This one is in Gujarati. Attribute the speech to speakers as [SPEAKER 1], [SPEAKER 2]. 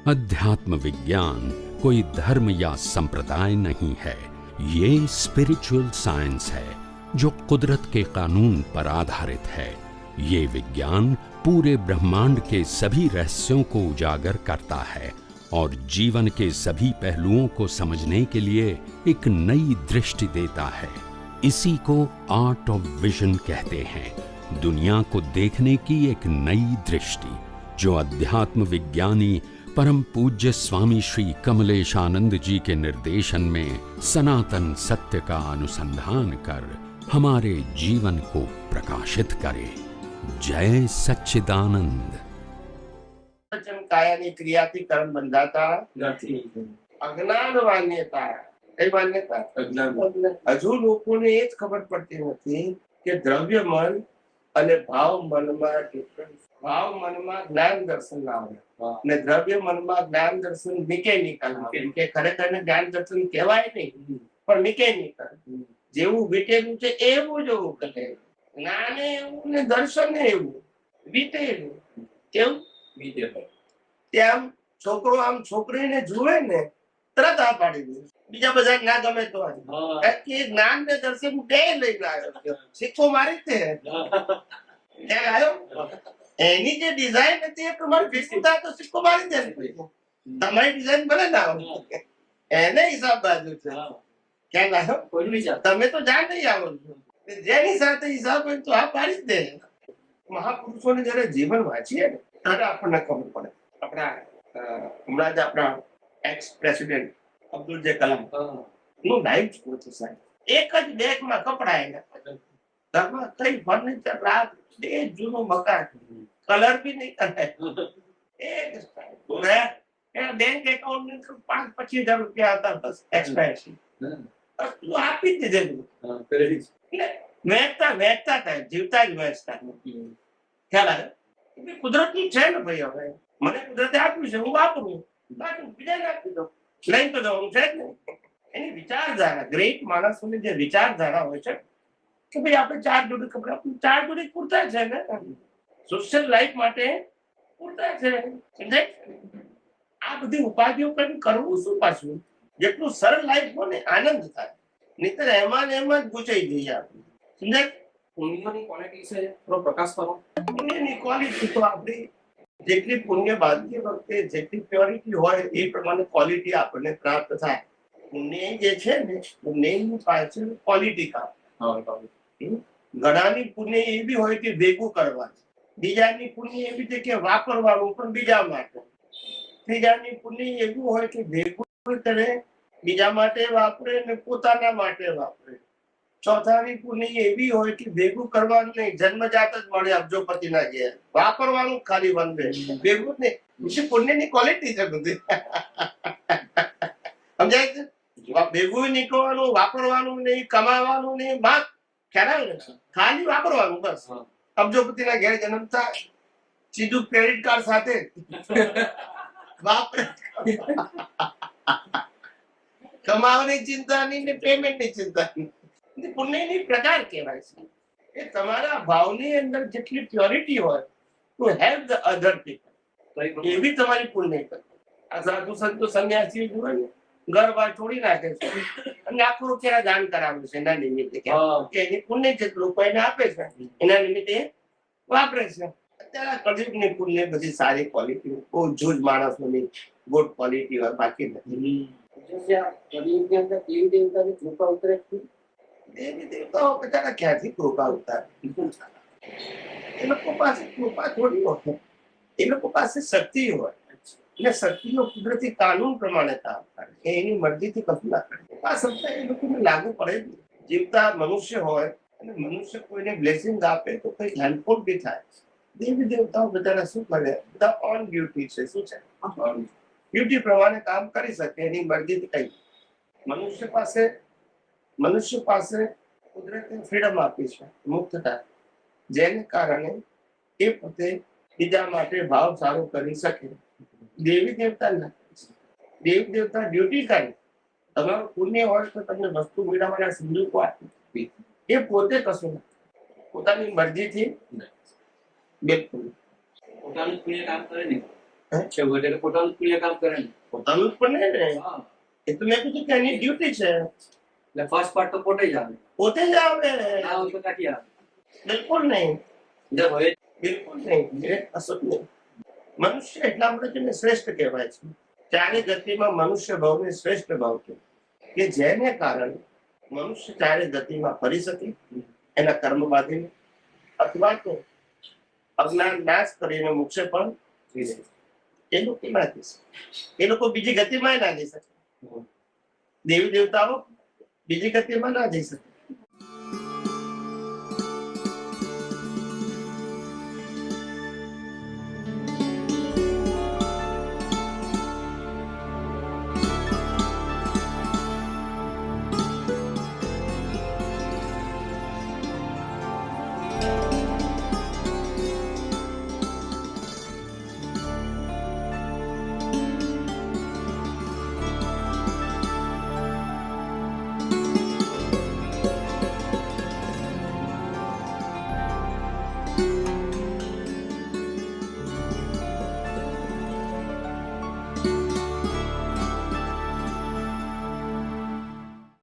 [SPEAKER 1] अध्यात्म विज्ञान कोई धर्म या संप्रदाय नहीं है, ये स्पिरिचुअल साइंस है जो कुदरत के कानून पर आधारित है। ये विज्ञान पूरे ब्रह्मांड के सभी रहस्यों को उजागर करता है और जीवन के सभी पहलुओं को समझने के लिए एक नई दृष्टि देता है। इसी को आर्ट ऑफ विजन कहते हैं, दुनिया को देखने की एक नई दृष्टि, जो अध्यात्म विज्ञानी परम पूज्य स्वामी श्री कमलेशानंद जी के निर्देशन में सनातन सत्य का अनुसंधान कर हमारे जीवन को प्रकाशित करे। जय सच्चिदानंद।
[SPEAKER 2] वचन कायानी क्रियाથી કર્મ બંધાતા નથી। અજ્ઞાન માન્યતા, કઈ માન્યતા? હજુ લોકોને એ જ ખબર પડતી નથી કે દ્રવ્ય મન અને ભાવ મનમાં ડિફરન્સ। ભાવ મનમાં જ્ઞાન દર્શન આવે અને દ્રવ્ય મનમાં જ્ઞાન દર્શન મિકેનિકલ આવે, કે ખરેખર જ્ઞાન દર્શન કહેવાય નહીં પણ મિકેનિકલ। જેવું વીટેલું છે એવું જ હોવું કરે, જ્ઞાને એવું ને દર્શને એવું વીટેલું કેવું ત્યાં છોકરો આમ છોકરીને જુએ ને તરત આ પાડી દે, બીજા બધા ના ગમે તો જ્ઞાન ને દર્શન બે લઈને આવ્યો, સિક્કો મારી તે ત્યાં આવ્યો। એની જે ડિઝાઇન હતી એ તમારી ભેગું થાય તો સિક્કો મારી દે, તમારી ડિઝાઇન ભલે ના હોય એને હિસાબ બાજુ છે। ક્યાં આવ્યો? તમે તો જાણ નહીં આવો છો, જેની સાથે હિસાબ હોય તો આ પાડી જ દે। મહાપુરુષોને જયારે જીવન વાંચીએ ને ત્યારે આપણને ખબર પડે। આપણા હમણાં જ આપણા એક્સ પ્રેસિડેન્ટ અબ્દુલ કલામ નું લાઈફ પૂરું સાહેબ, એક જ બેગમાં કપડા એના ઘરમાં કઈ ફર્નિચર રાત બે જૂનું મકાન, કલર બી નહીં કરાય, એક બેંક એકાઉન્ટ 5-25 હજાર રૂપિયા હતા બસ એક્સપાયર આપી જ દીધેલું। વેચતા વેચતા થાય, જીવતા જ વેચતા। ખ્યાલ આવે? કુદરતનું છે ને ભાઈ, હવે મને કુદરતે આપ્યું છે હું વાપરું, બાકી બીજાને આપી દઉં, લઈને તો જવાનું છે જ નહીં। એની વિચારધારા, ગ્રેટ માણસોની જે વિચારધારા હોય છે કે ભાઈ આપણે 4 જોડી કપડા, 4 જોડી પૂરતા છે ને, સોશિયલ લાઈફ માટે પૂરતા છે। આ બધી ઉપાધિઓ કરીને કરવું શું પાછું? જેટલું સરળ લાઈફ હોય ને આનંદ થાય, નહીતર એમાં ને એમાં જ ગુચાઈ જઈએ આપણે, સમજાય? પુણ્યની ક્વોલિટી છે થોડો પ્રકાશ કરો। પુણ્યની ક્વોલિટી તો આપણી જેટલી પુણ્ય બાંધતી વખતે જેટલી પ્યોરિટી હોય એ પ્રમાણે ક્વોલિટી આપણને પ્રાપ્ત થાય। પુણ્ય જે છે ને, પુણ્યની પાછળ ક્વોલિટી કામ। ઘણાની પુણ્ય એવી હોય કે ભેગું કરવાનું, બીજાની પુણ્ય એવી છે કે વાપરવાનું પણ બીજા માટે, ત્રીજાની પુણ્ય એવું હોય કે ભેગું કરે, બીજા માટે વાપરે ને પોતાના માટે વાપરે, ચોથાની પુણ્ય એવી હોય કે ભેગું કરવાનું નહીં, જન્મજાત જ મળે અબજોપતિના ઘેર, વાપરવાનું ખાલી વનવે, ભેગું જ નહીં। પુણ્યની ક્વોલિટી છે બધી, સમજાય છે? ભેગું નીકળવાનું, વાપરવાનું નહીં, કમાવાનું નહીં, બાપ ખ્યાલ આવે ને? ખાલી વાપરવાનું બસ। અબજોપતિના ઘેર જન્મતા સીધું ક્રેડિટ કાર્ડ સાથે વાપરે, કમાવાની ચિંતા નહીં ને પેમેન્ટની ચિંતા નહીં। પુણ્યની પ્રકાર કહેવાય છે એ તમારા ભાવની અંદર જેટલી પ્યોરિટી હોય to help the other people, એવી તમારી પુણ્ય કરે। આ સાધુ સંતો સંન્યાસી હોય ને ઘર બાર છોડી નાખે છે અને લાખો રૂપિયા દાન કરાવે છે એના નિમિત્તે, કે એની પુણ્ય છે લોકો એને આપે છે, એના નિમિત્તે વાપરે છે। અત્યારે કળયુગની પુણ્ય બધી સારી ક્વોલિટી, બહુ જૂજ માણસોની ગુડ ક્વોલિટી હોય, બાકી નથી। કળયુગની અંદર દેવી દેવતાની કૃપા ઉતરે છે, દેવી દેવતાઓ બધાના ક્યાંથી કૃપા ઉતારે? એ લોકો પાસે કૃપા થોડી હોય, એ લોકો પાસે શક્તિ હોય, એટલે શક્તિનો કુદરતી કાનૂન પ્રમાણે કામ કરે, એની મરજીથી કશું ના કરે। આ સત્તા એ લોકોને લાગુ પડે જ નહીં। જીવતા મનુષ્ય હોય અને મનુષ્ય કોઈને બ્લેસિંગ આપે તો કઈ હેલ્પફુલ બી થાય। દેવી દેવતાઓ બધાને શું કરે? બધા ઓન ડ્યુટી છે, શું છે? ડ્યુટી પ્રમાણે કામ કરી શકે, એની મરજીથી કઈ। મનુષ્ય પાસે કુદરતે ફ્રીડમ આપી છે, મુક્તતા, જેને કારણે એ પોતે બીજા માટે ભાવ સારો કરી શકે। દેવી દેવતા ના, દેવી દેવતા ડ્યુટી કરે, તમારું પુણ્ય હોય તો તમને વસ્તુ મેળવવાના સંજોગો આપે, એ પોતે કશું નથી, પોતાની મરજીથી બિલકુલ પોતાનું પુણ્ય કામ કરે નહીં।
[SPEAKER 3] છેવટે પોતાનું પુણ્ય કામ કરે ને.
[SPEAKER 2] પોતાનું જ પણ નહીં ને.
[SPEAKER 3] હા.
[SPEAKER 2] એ તો મેં કીધું કે એની ડ્યુટી છે,
[SPEAKER 3] એટલે ફર્સ્ટ પાર્ટ તો પોતે જ આવે.
[SPEAKER 2] પોતે જ આવે.
[SPEAKER 3] ના હોય તો કાઢી આવે.
[SPEAKER 2] બિલકુલ નહીં,
[SPEAKER 3] જે હોય
[SPEAKER 2] બિલકુલ નહીં, એ અસત નહીં. મનુષ્ય એટલા માટે તેને શ્રેષ્ઠ કહેવાય છે. ચારે ગતિમાં મનુષ્ય ભાવને શ્રેષ્ઠ ભાવ છે કે જેને કારણે મનુષ્ય ચારે ગતિમાં ફરી શકે, એના કર્મ બાંધીને, અથવા તો અજ્ઞાન નાશ કરીને મોક્ષે પણ જઈ શકે. એ લોકો ના જઈ શકે. એ લોકો બીજી ગતિમાં ના જઈ શકે. દેવી દેવતાઓ બીજી ગતિમાં ના જઈ શકે.